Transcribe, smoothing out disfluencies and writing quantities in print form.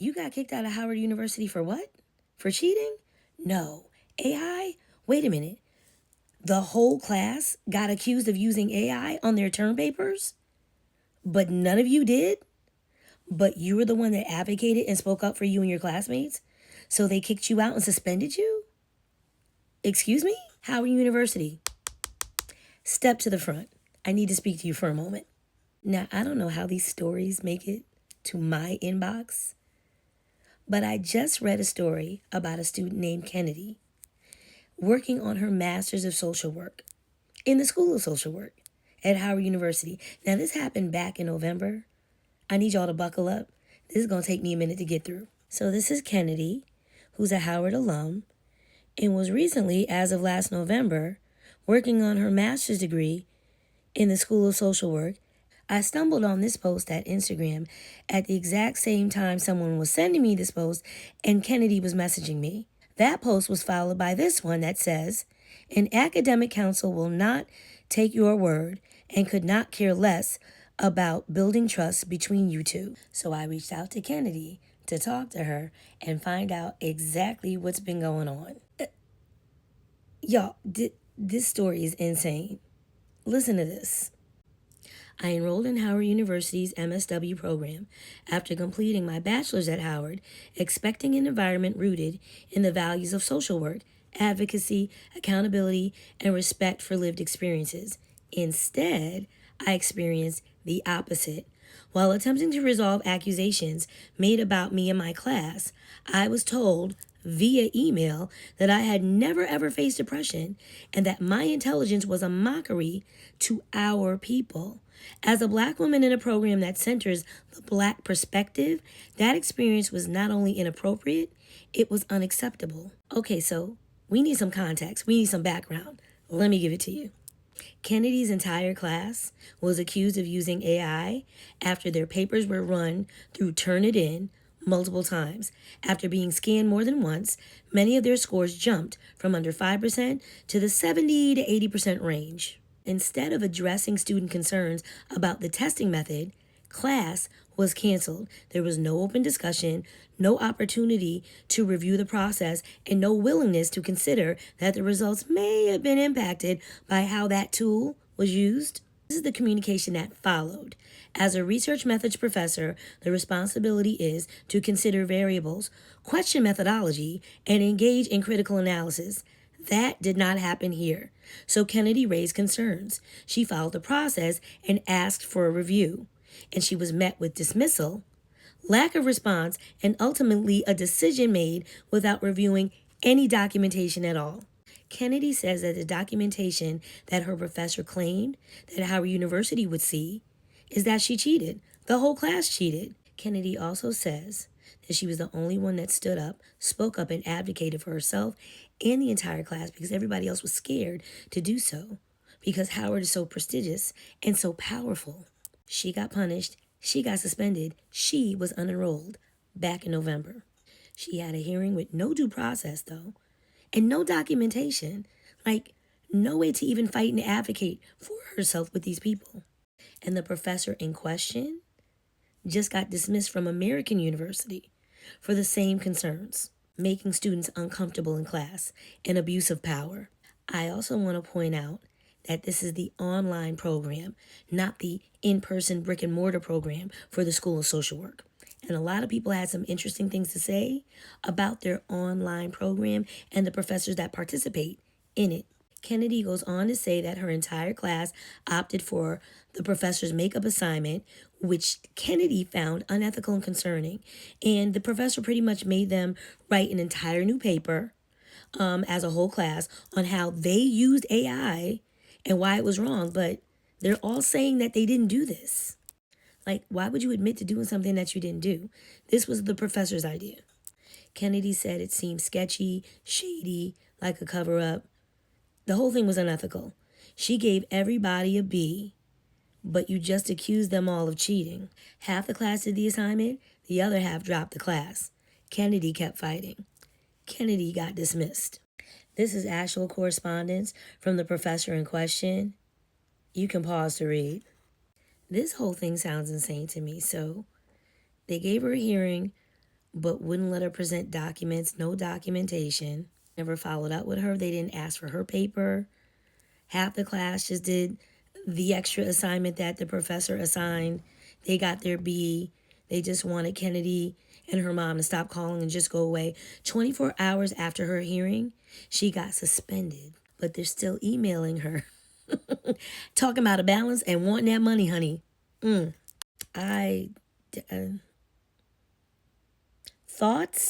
You got kicked out of Howard University for what? For cheating? No. AI? Wait a minute. The whole class got accused of using AI on their term papers? But none of you did? But you were the one that advocated and spoke up for you and your classmates? So they kicked you out and suspended you? Excuse me? Howard University. Step to the front. I need to speak to you for a moment. Now, I don't know how these stories make it to my inbox, but I just read a story about a student named Kennedy working on her master's of social work in the School of Social Work at Howard University. Now, this happened back in November. I need y'all to buckle up. This is going to take me a minute to get through. So this is Kennedy, who's a Howard alum, and was recently, as of last November, working on her master's degree in the School of Social Work. I stumbled on this post at Instagram at the exact same time someone was sending me this post and Kennedy was messaging me. That post was followed by this one that says, "An academic council will not take your word and could not care less about building trust between you two." So I reached out to Kennedy to talk to her and find out exactly what's been going on. Y'all, this story is insane. Listen to this. I enrolled in Howard University's MSW program after completing my bachelor's at Howard, expecting an environment rooted in the values of social work, advocacy, accountability, and respect for lived experiences. Instead, I experienced the opposite. While attempting to resolve accusations made about me and my class, I was told via email that I had never ever faced depression and that my intelligence was a mockery to our people. As a Black woman in a program that centers the Black perspective, that experience was not only inappropriate, it was unacceptable. Okay, so we need some context. We need some background. Let me give it to you. Kennedy's entire class was accused of using AI after their papers were run through Turnitin multiple times. After being scanned more than once, many of their scores jumped from under 5% to the 70 to 80% range. Instead of addressing student concerns about the testing method, class was canceled. There was no open discussion, no opportunity to review the process, and no willingness to consider that the results may have been impacted by how that tool was used. This is the communication that followed. As a research methods professor, the responsibility is to consider variables, question methodology, and engage in critical analysis. That did not happen here. So Kennedy raised concerns. She followed the process and asked for a review. And she was met with dismissal, lack of response, and ultimately a decision made without reviewing any documentation at all. Kennedy says that the documentation that her professor claimed that Howard University would see is that she cheated. The whole class cheated. Kennedy also says that she was the only one that stood up, spoke up, and advocated for herself and the entire class because everybody else was scared to do so because Howard is so prestigious and so powerful. She got punished. She got suspended. She was unenrolled back in November. She had a hearing with no due process, though, and no documentation. Like, no way to even fight and advocate for herself with these people. And the professor in question just got dismissed from American University for the same concerns, making students uncomfortable in class and abuse of power. I also want to point out that this is the online program, not the in-person brick and mortar program for the School of Social Work. And a lot of people had some interesting things to say about their online program and the professors that participate in it. Kennedy goes on to say that her entire class opted for the professor's makeup assignment, which Kennedy found unethical and concerning. And the professor pretty much made them write an entire new paper as a whole class on how they used AI and why it was wrong. But they're all saying that they didn't do this. Like, why would you admit to doing something that you didn't do? This was the professor's idea. Kennedy said it seemed sketchy, shady, like a cover-up. The whole thing was unethical. She gave everybody a B, but you just accused them all of cheating. Half the class did the assignment, the other half dropped the class. Kennedy kept fighting. Kennedy got dismissed. This is actual correspondence from the professor in question. You can pause to read. This whole thing sounds insane to me. So they gave her a hearing but wouldn't let her present documents, no documentation. Never followed up with her. They didn't ask for her paper. Half the class just did the extra assignment that the professor assigned. They got their B. They just wanted Kennedy and her mom to stop calling and just go away. 24 hours after her hearing, she got suspended, but they're still emailing her. Talking about a balance and wanting that money, honey. I Thoughts?